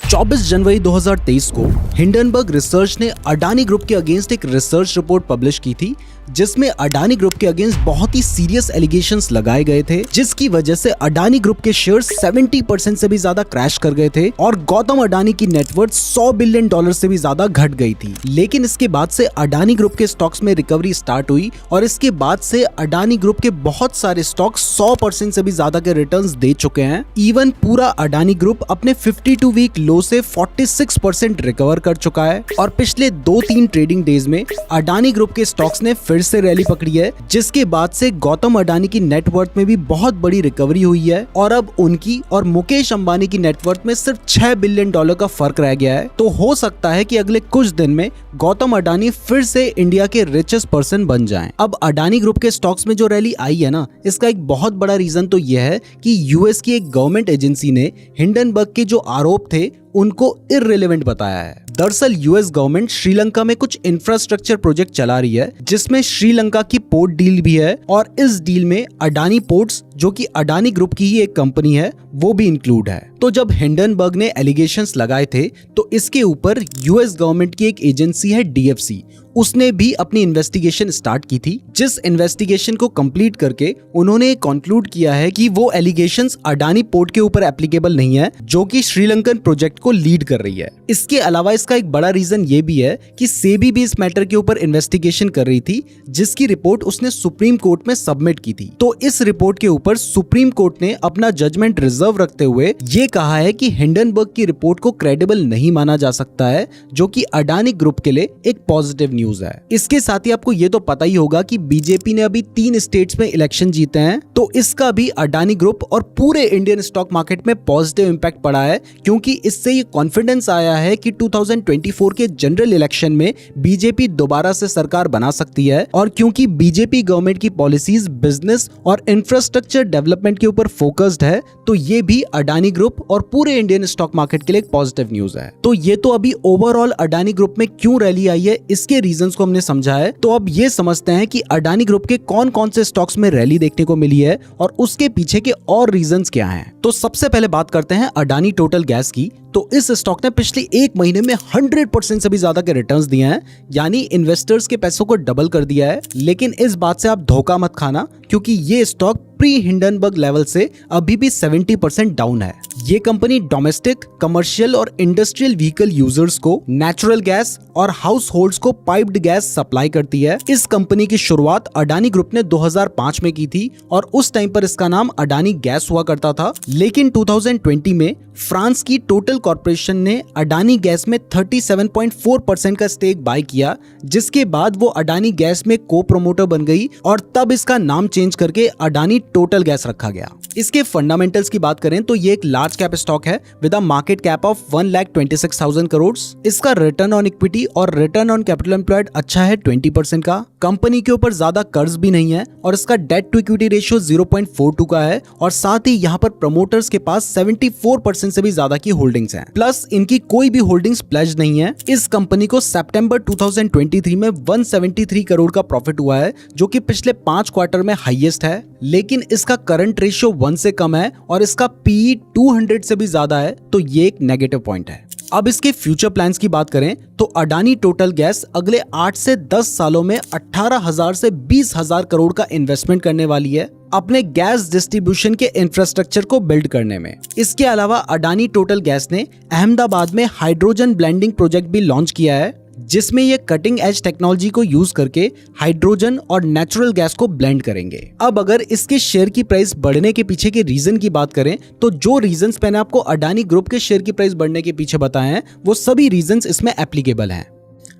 24 जनवरी 2023 को Hindenburg research ने Adani group के अगेंस्ट एक रिसर्च रिपोर्ट पब्लिश की थी, जिसमें अडानी ग्रुप के अगेंस्ट बहुत ही सीरियस एलिगेशंस लगाए गए थे, जिसकी वजह से अडानी ग्रुप के शेयर्स 70% से भी ज्यादा क्रैश कर गए थे और गौतम अडानी की नेटवर्थ $100 बिलियन से भी ज्यादा घट गई थी। लेकिन इसके बाद से अडानी ग्रुप के स्टॉक्स में रिकवरी स्टार्ट हुई और इसके बाद से अडानी ग्रुप के बहुत सारे स्टॉक्स 100% से भी ज्यादा के रिटर्न्स दे चुके हैं। इवन पूरा अडानी ग्रुप अपने 52 वीक लो से 46% रिकवर कर चुका है और पिछले 2-3 ट्रेडिंग डेज में अडानी ग्रुप के स्टॉक्स ने फिर से रैली पकड़ी है, जिसके बाद से गौतम अडानी की नेटवर्थ में भी बहुत बड़ी रिकवरी हुई है और अब उनकी और मुकेश अंबानी की नेटवर्थ में सिर्फ $6 बिलियन का फर्क रह गया है। तो हो सकता है कि अगले कुछ दिन में गौतम अडानी फिर से इंडिया के रिचेस्ट पर्सन बन जाएं। अब अडानी ग्रुप के स्टॉक्स में जो रैली आई है ना, इसका एक बहुत बड़ा रीजन तो यह है कि यूएस की एक गवर्नमेंट एजेंसी ने हिंडनबर्ग के जो आरोप थे उनको इररिलेवेंट बताया है। दरअसल यूएस गवर्नमेंट श्रीलंका में कुछ इंफ्रास्ट्रक्चर प्रोजेक्ट चला रही है, जिसमें श्रीलंका की पोर्ट डील भी है और इस डील में अडानी पोर्ट्स, जो कि अडानी ग्रुप की ही एक कंपनी है, वो भी इंक्लूड है। तो जब हिंडनबर्ग ने एलिगेशंस लगाए थे तो इसके ऊपर यूएस गवर्नमेंट की एक एजेंसी है डीएफसी, उसने भी अपनी इन्वेस्टिगेशन स्टार्ट की थी, जिस इन्वेस्टिगेशन को कंप्लीट करके उन्होंने कंक्लूड किया है कि वो एलिगेशंस अडानी पोर्ट के ऊपर एप्लीकेबल नहीं है, जो कि श्रीलंकन प्रोजेक्ट को लीड कर रही है। इसके अलावा इसका एक बड़ा रीजन ये भी है कि सेबी भी इस मैटर के ऊपर इन्वेस्टिगेशन कर रही थी, जिसकी रिपोर्ट उसने सुप्रीम कोर्ट में सबमिट की थी। तो इस रिपोर्ट के ऊपर सुप्रीम कोर्ट ने अपना जजमेंट रिजर्व रखते हुए ये कहा है कि हिंडनबर्ग की रिपोर्ट को क्रेडिबल नहीं माना जा सकता है, जो कि अडानी ग्रुप के लिए एक पॉजिटिव न्यूज है। इसके साथ ही आपको ये तो पता ही होगा कि बीजेपी ने अभी 3 स्टेट्स में इलेक्शन जीते हैं, तो इसका भी अडानी ग्रुप और पूरे इंडियन स्टॉक मार्केट में पॉजिटिव इंपैक्ट पड़ा है, क्योंकि इससे ये कॉन्फिडेंस आया है कि 2024 के जनरल इलेक्शन में बीजेपी दोबारा से सरकार बना सकती है। और क्योंकि बीजेपी गवर्नमेंट की पॉलिसीज बिजनेस और इंफ्रास्ट्रक्चर डेवलपमेंट के ऊपर फोकस्ड है, तो ये भी अडानी ग्रुप और पूरे इंडियन स्टॉक मार्केट के लिए एक पॉजिटिव न्यूज है। तो ये तो अभी ओवरऑल अडानी ग्रुप में क्यों रैली आई है, इसके रीजंस को हमने समझा है। तो अब ये समझते हैं कि अडानी ग्रुप के कौन कौन से स्टॉक्स में रैली देखने को मिली है और उसके पीछे के और रीजंस क्या हैं। तो सबसे पहले बात करते हैं अडानी टोटल गैस की। तो इस स्टॉक ने पिछले 1 महीने में 100% से भी ज्यादा के रिटर्न्स दिए हैं, यानी इन्वेस्टर्स के पैसों को डबल कर दिया है। लेकिन इस बात से आप धोखा मत खाना, क्योंकि ये स्टॉक प्री हिंडनबर्ग लेवल से अभी भी 70% डाउन है। ये कंपनी डोमेस्टिक, कमर्शियल और इंडस्ट्रियल व्हीकल यूजर्स को नेचुरल गैस और हाउस होल्ड्स को पाइप्ड गैस सप्लाई करती है। इस कंपनी की शुरुआत अडानी ग्रुप ने 2005 में की थी और उस टाइम पर इसका नाम अडानी गैस हुआ करता था। लेकिन 2020 में फ्रांस की टोटल कॉर्पोरेशन ने अडानी गैस में 37.4% का स्टेक बाय किया, जिसके बाद वो अडानी गैस में को प्रोमोटर बन गई और तब इसका नाम चेंज करके अडानी टोटल गैस रखा गया। इसके फंडामेंटल्स की बात करें तो ये एक लार्ज कैप स्टॉक है with a market cap of 1,26,000 crore. इसका रिटर्न ऑन इक्विटी और रिटर्न ऑन कैपिटल एम्प्लॉयड अच्छा है 20% का। कंपनी के ऊपर ज्यादा कर्ज भी नहीं है और इसका डेट टू इक्विटी रेशियो 0.42 का है और साथ ही यहाँ पर प्रमोटर्स के पास 74% से भी ज्यादा की होल्डिंग्स हैं। प्लस इनकी कोई भी होल्डिंग्स प्लेज नहीं है। इस कंपनी को सितंबर 2023 में 173 करोड़ का प्रॉफिट हुआ है, जो कि पिछले 5 क्वार्टर में हाईएस्ट है। लेकिन इसका करंट रेशियो 1 से कम है और इसका पीई 200 से भी ज्यादा है, तो ये एक नेगेटिव पॉइंट है। अब इसके फ्यूचर प्लान्स की बात करें तो अडानी टोटल गैस अगले 8 से 10 सालों में 18,000 से 20,000 करोड़ का इन्वेस्टमेंट करने वाली है अपने गैस डिस्ट्रीब्यूशन के इंफ्रास्ट्रक्चर को बिल्ड करने में। इसके अलावा अडानी टोटल गैस ने अहमदाबाद में हाइड्रोजन ब्लेंडिंग प्रोजेक्ट भी लॉन्च किया है, जिसमें ये कटिंग एज टेक्नोलॉजी को यूज करके हाइड्रोजन और नेचुरल गैस को ब्लेंड करेंगे। अब अगर इसके शेयर की प्राइस बढ़ने के पीछे के रीजन की बात करें तो जो रीजंस मैंने आपको अडानी ग्रुप के शेयर की प्राइस बढ़ने के पीछे बताए हैं, वो सभी रीजंस इसमें एप्लीकेबल हैं।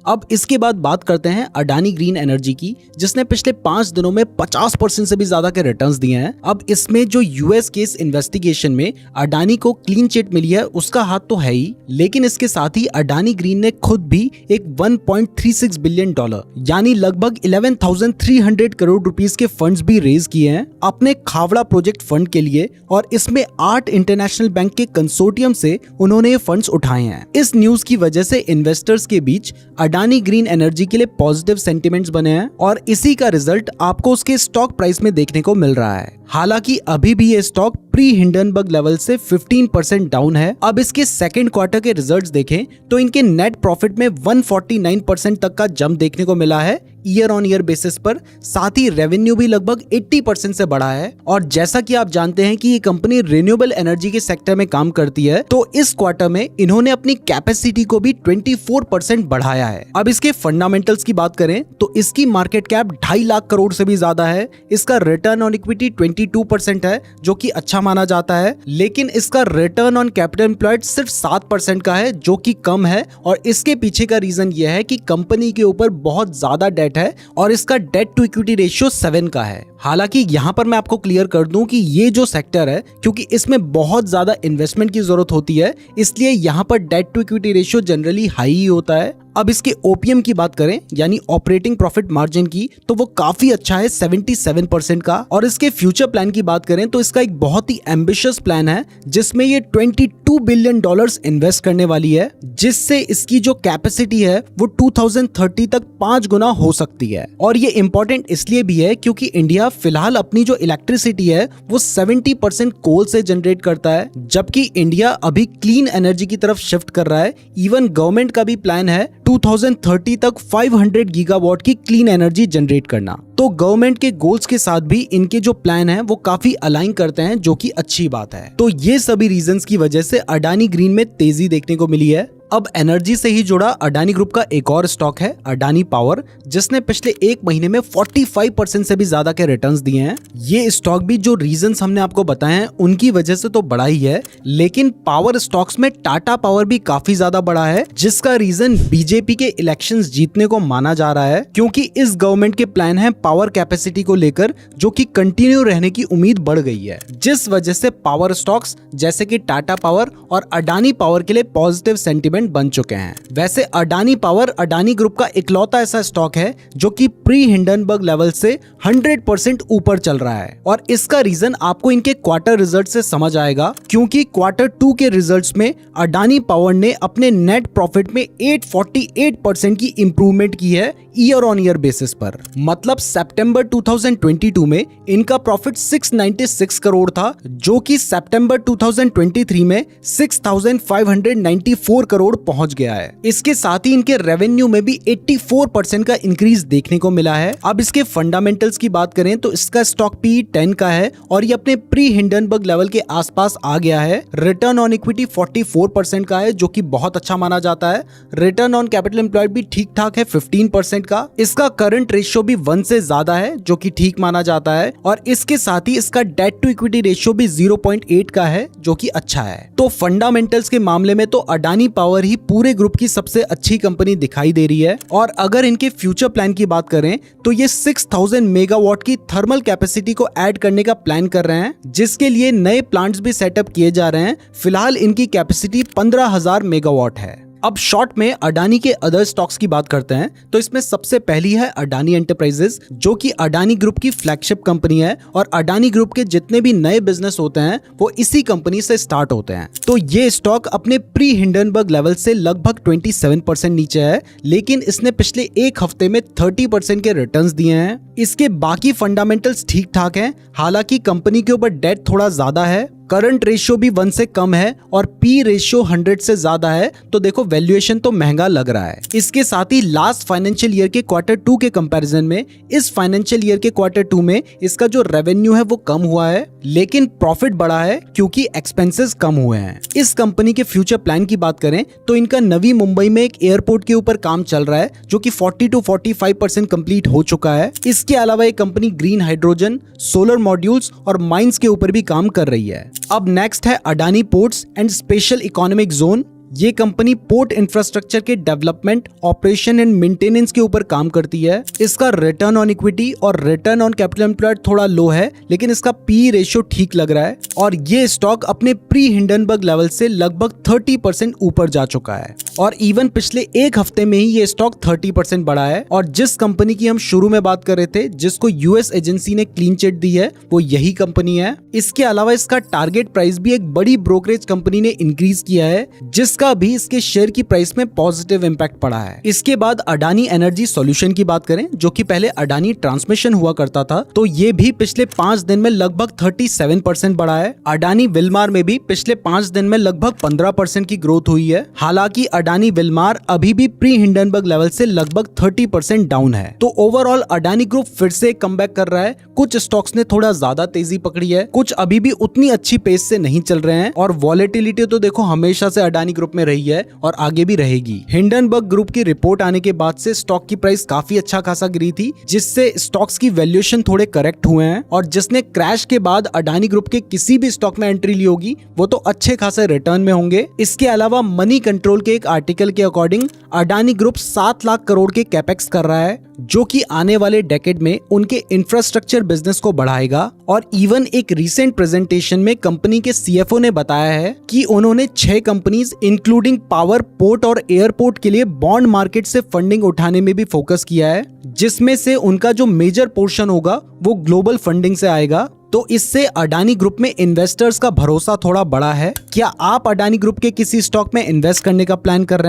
अब इसके बाद बात करते हैं अडानी ग्रीन एनर्जी की, जिसने पिछले 5 दिनों में 50% से भी ज्यादा के रिटर्न्स दिए हैं। अब इसमें जो यूएस केस इन्वेस्टिगेशन में अडानी को क्लीन चिट मिली है, उसका हाथ तो है ही, लेकिन इसके साथ ही अडानी ग्रीन ने खुद भी एक $1.36 बिलियन यानी लगभग 11,300 करोड़ रुपीस के फंड्स भी रेज किए हैं अपने खावड़ा प्रोजेक्ट फंड के लिए, और इसमें 8 इंटरनेशनल बैंक के कंसोर्टियम से उन्होंने ये फंड्स उठाए हैं। इस न्यूज की वजह से इन्वेस्टर्स के बीच अडानी ग्रीन एनर्जी के लिए पॉजिटिव सेंटिमेंट्स बने हैं और इसी का रिजल्ट आपको उसके स्टॉक प्राइस में देखने को मिल रहा है। हालांकि अभी भी ये stock pre pre Hindenburg level से 15% डाउन है। अब इसके सेकंड क्वार्टर के रिजल्ट्स देखें तो इनके नेट प्रॉफिट में 149% तक का जंप देखने को मिला है ईयर ऑन ईयर बेसिस पर। साथ ही रेवेन्यू भी लगभग 80% से बढ़ा है। और जैसा कि आप जानते हैं कि ये कंपनी रिन्यूएबल एनर्जी के सेक्टर में काम करती है, तो इस क्वार्टर में इन्होंने अपनी कैपेसिटी को भी 24% बढ़ाया है। अब इसके फंडामेंटल्स की बात करें तो इसकी मार्केट कैप 2.5 लाख करोड़ से भी ज्यादा है। इसका रिटर्न ऑन इक्विटी 22% है, जो कि अच्छा माना जाता है, लेकिन इसका रिटर्न ऑन कैपिटल एम्प्लॉयड सिर्फ 7% का है, जो कि कम है। और इसके पीछे का रीजन यह है कि कंपनी के ऊपर बहुत ज्यादा डेट है और इसका डेट टू इक्विटी रेशियो 7 का है। हालांकि यहाँ पर मैं आपको क्लियर कर दूं कि ये जो सेक्टर है, क्योंकि इसमें बहुत ज्यादा इन्वेस्टमेंट की जरूरत होती है, इसलिए यहाँ पर debt to equity ratio generally high ही होता है। अब इसके ओपीएम की बात करें यानी ऑपरेटिंग प्रॉफिट मार्जिन की, तो वो काफी अच्छा है 77% का। और इसके फ्यूचर प्लान की बात करें तो इसका एक बहुत ही एम्बिशियस प्लान है, जिसमें ये $22 बिलियन इन्वेस्ट करने वाली है, जिससे इसकी जो कैपेसिटी है वो 2030 तक 5 गुना हो सकती है। और ये इंपॉर्टेंट इसलिए भी है क्योंकि इंडिया फिलहाल अपनी जो इलेक्ट्रिसिटी है वो 70% कोल से जनरेट करता है, जबकि इंडिया अभी क्लीन एनर्जी की तरफ शिफ्ट कर रहा है। इवन गवर्नमेंट का भी प्लान है 2030 तक 500 गीगावाट की क्लीन एनर्जी जनरेट करना। तो गवर्नमेंट के गोल्स के साथ भी इनके जो प्लान है वो काफी अलाइन करते हैं, जो कि अच्छी बात है। तो ये सभी रीजंस की वजह से अडानी ग्रीन में तेजी देखने को मिली है। अब एनर्जी से ही जुड़ा अडानी ग्रुप का एक और स्टॉक है अडानी पावर, जिसने पिछले एक महीने में 45% से भी ज्यादा के रिटर्न्स दिए हैं। ये स्टॉक भी जो रीजंस हमने आपको बताए हैं उनकी वजह से तो बड़ा ही है, लेकिन पावर स्टॉक्स में टाटा पावर भी काफी ज्यादा बड़ा है, जिसका रीजन बीजेपी के इलेक्शंस जीतने को माना जा रहा है, क्योंकि इस गवर्नमेंट के प्लान है पावर कैपेसिटी को लेकर, जो कि कंटिन्यू रहने की उम्मीद बढ़ गई है, जिस वजह से पावर स्टॉक्स जैसे कि टाटा पावर और अडानी पावर के लिए पॉजिटिव सेंटिमेंट बन चुके हैं। वैसे अडानी पावर अडानी ग्रुप का इकलौता ऐसा स्टॉक है जो कि प्री हिंडनबर्ग लेवल से 100% ऊपर चल रहा है। और इसका रीजन आपको इनके क्वार्टर रिजल्ट से समझ आएगा, क्योंकि Q2 के रिजल्ट्स में अडानी पावर ने अपने नेट प्रॉफिट में 848% की इंप्रूवमेंट की है ईयर ऑन ईयर बेसिस पर। मतलब सितंबर 2022 में इनका प्रॉफिट 696 करोड़ था, जो कि सितंबर 2023 में 6594 करोड़ पहुंच गया है। इसके साथ ही इनके रेवेन्यू में भी 84% का इंक्रीज देखने को मिला है। अब इसके फंडामेंटल्स की बात करें तो इसका स्टॉक पी 10 का है और ये अपने प्री हिंडनबर्ग लेवल के आसपास आ गया है। रिटर्न ऑन इक्विटी 44% का है, जो कि बहुत अच्छा माना जाता है। रिटर्न ऑन कैपिटल एम्प्लॉयड भी ठीक ठाक है 15% का। इसका करंट रेशियो भी 1 से ज्यादा है, जो कि ठीक माना जाता है। और इसके साथ ही इसका डेट टू इक्विटी रेशियो भी 0.8 का है, जो कि अच्छा है। तो फंडामेंटल्स के मामले में तो अडानी पावर ही पूरे ग्रुप की सबसे अच्छी कंपनी दिखाई दे रही है। और अगर इनके फ्यूचर प्लान की बात करें तो ये 6000 मेगावाट की थर्मल कैपेसिटी को ऐड करने का प्लान कर रहे हैं, जिसके लिए नए प्लांट्स भी सेटअप किए जा रहे हैं। फिलहाल इनकी कैपेसिटी 15,000 मेगावाट है। अब शॉर्ट में अडानी के अदर स्टॉक्स की बात करते हैं तो इसमें सबसे पहली है अडानी एंटरप्राइजेस, जो कि अडानी ग्रुप की फ्लैगशिप कंपनी है। और अडानी ग्रुप के जितने भी नए बिजनेस होते हैं वो इसी कंपनी से स्टार्ट होते हैं। तो ये स्टॉक अपने प्री हिंडनबर्ग लेवल से लगभग 27% नीचे है, लेकिन इसने पिछले एक हफ्ते में 30% के रिटर्न्स दिए हैं। इसके बाकी फंडामेंटल्स ठीक ठाक हैं, हालांकि कंपनी के ऊपर डेट थोड़ा ज्यादा है। करंट रेशियो भी 1 से कम है और पी रेशियो 100 से ज्यादा है। तो देखो वैल्यूएशन तो महंगा लग रहा है। इसके साथ ही लास्ट फाइनेंशियल ईयर के Q2 के कंपैरिजन में इस फाइनेंशियल ईयर के Q2 में इसका जो रेवेन्यू है वो कम हुआ है, लेकिन प्रॉफिट बढ़ा है क्योंकि एक्सपेंसेस कम हुए हैं। इस कंपनी के फ्यूचर प्लान की बात करें तो इनका नवी मुंबई में एक एयरपोर्ट के ऊपर काम चल रहा है, जो कि 40 to 45% कंप्लीट हो चुका है। इसके अलावा ये company green hydrogen, solar modules और माइंस के ऊपर भी काम कर रही है। अब नेक्स्ट है Adani ports and special economic zone. ये कंपनी पोर्ट इंफ्रास्ट्रक्चर के डेवलपमेंट, ऑपरेशन एंड मेंटेनेंस के ऊपर काम करती है। इसका रिटर्न ऑन इक्विटी और रिटर्न ऑन कैपिटल एम्प्लॉयड थोड़ा लो है, लेकिन इसका पी रेशियो ठीक लग रहा है। और ये स्टॉक अपने प्री हिंडनबर्ग लेवल से लगभग 30% ऊपर जा चुका है। और इवन पिछले एक हफ्ते में ही ये स्टॉक 30% बढ़ा है। और जिस कंपनी की हम शुरू में बात कर रहे थे, जिसको यूएस एजेंसी ने क्लीन चिट दी है, वो यही कंपनी है। इसके अलावा इसका टारगेट प्राइस भी एक बड़ी ब्रोकरेज कंपनी ने इंक्रीज किया है, जिस जिसका भी इसके शेयर की प्राइस में पॉजिटिव इंपैक्ट पड़ा है। इसके बाद अडानी एनर्जी सॉल्यूशन की बात करें, जो कि पहले अडानी ट्रांसमिशन हुआ करता था, तो ये भी पिछले 5 दिन में लगभग 37% बढ़ा है। अडानी विलमार में भी पिछले 5 दिन में लगभग 15% की ग्रोथ हुई है। हालांकि अडानी विलमार अभी भी प्री हिंडनबर्ग लेवल से लगभग 30% डाउन है। तो ओवरऑल अडानी ग्रुप फिर से कमबैक कर रहा है। कुछ स्टॉक्स ने थोड़ा ज्यादा तेजी पकड़ी है, कुछ अभी भी उतनी अच्छी पेस से नहीं चल रहे हैं, और वॉलेटिलिटी तो देखो हमेशा से अडानी ग्रुप में रही है और आगे भी रहेगी। हिंडनबर्ग ग्रुप की रिपोर्ट आने के बाद से स्टॉक की प्राइस काफी अच्छा खासा गिरी थी, जिससे स्टॉक्स की वैल्यूएशन थोड़े करेक्ट हुए हैं, और जिसने क्रैश के बाद अडानी ग्रुप के किसी भी स्टॉक में एंट्री ली होगी वो तो अच्छे खासे रिटर्न में होंगे। इसके अलावा मनी कंट्रोल के एक आर्टिकल के अकॉर्डिंग अडानी ग्रुप 7 लाख करोड़ के कैपेक्स कर रहा है, जो कि आने वाले डेकेड में उनके इंफ्रास्ट्रक्चर बिजनेस को बढ़ाएगा। और इवन एक रीसेंट प्रेजेंटेशन में कंपनी के सीएफओ ने बताया है कि उन्होंने 6 कंपनीज इंक्लूडिंग पावर, पोर्ट और एयरपोर्ट के लिए बॉन्ड मार्केट से फंडिंग उठाने में भी फोकस किया है, जिसमें से उनका जो मेजर पोर्शन होगा वो ग्लोबल फंडिंग से आएगा। तो इससे अडानी ग्रुप में इन्वेस्टर्स का भरोसा थोड़ा बढ़ा है। क्या आप अडानी ग्रुप के किसी स्टॉक में इन्वेस्ट करने का प्लान कर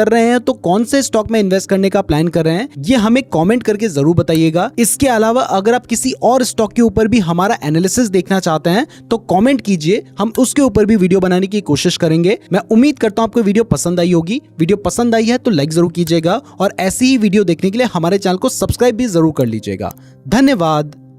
रहे हैं तो कौन से स्टॉक में इन्वेस्ट करने का प्लान कर रहे हैं, ये हमें कमेंट करके जरूर बताइएगा। इसके अलावा अगर आप किसी और स्टॉक के ऊपर भी हमारा एनालिसिस देखना चाहते हैं तो कमेंट कीजिए, हम उसके ऊपर भी वीडियो बनाने की कोशिश करेंगे। मैं उम्मीद करता हूं आपको वीडियो पसंद आई होगी। वीडियो पसंद आई है तो लाइक जरूर कीजिएगा, और ऐसी ही वीडियो देखने के लिए हमारे चैनल को सब्सक्राइब भी जरूर कर लीजिएगा। धन्यवाद।